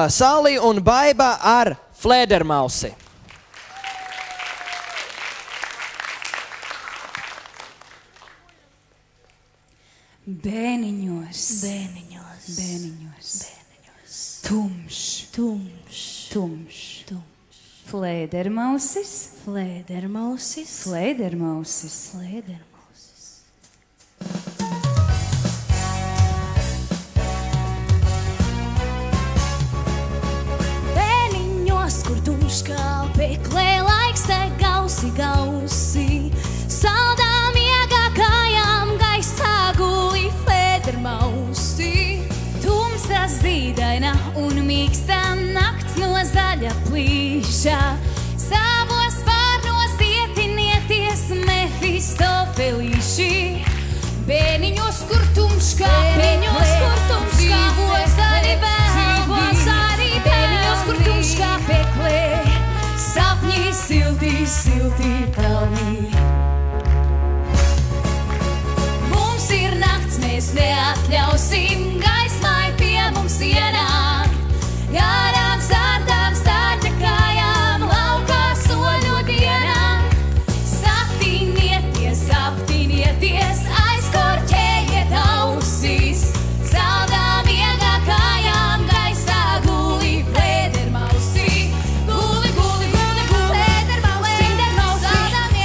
Sali un Baiba ar Flēdermausi. Bēniņos, Bēniņos, bēniņos, bēniņos, tumšs, tumšs, tumšs, tumšs, Flēdermausis, Flēdermausis, Flēdermausis. Flēdermausis. Bēniņos, kur tumšs kā peklē, laiks te gausi, gausi, saldā miegā kājām gaisā guli Flēdermausi. Tumsa zīdaina un mīksta nakts no zaļa plīša, savos vārnos ietinieties Mefistofelīši. Bēniņos, kur tumšs kā peklē, dzīvo zaļi bēni. Bēniņos, kur tumšs kā peklē, sapņi silti, silti pelni. Mums ir nakts, mēs neatļausim gaismai pie mums ienākt. Garām zārdām stārķa kājām laukā soļu dienā. Saptinieties, saptinieties, aizkorķējiet ausis. Saldā miegā kājām gaisā guli Flēdermausi. Guli, guli, guli, guli, Flēdermausi.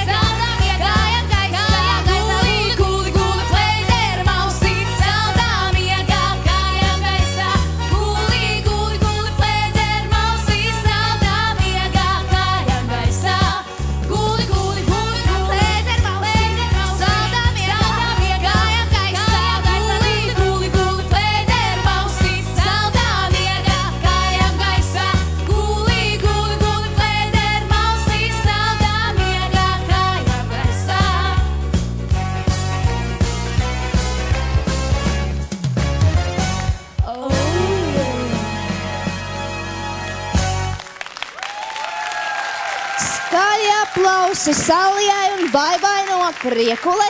Saldā miegā kājām gaisā guli, guli, guli, Flēdermausi. Saldā miegā kājām gaisā guli, guli, guli, Flēdermausi. Saldā miegā kājām gaisā guli, guli, guli, Flēdermausi. Saldā miegā kājām gaisā guli, guli, guli, Flēdermausi. Saldā miegā kājām gaisā guli, guli, guli, Flēdermausi. Saldā miegā kājām gaisā. Skaļi aplausi Salijai un Baibai no Priekules.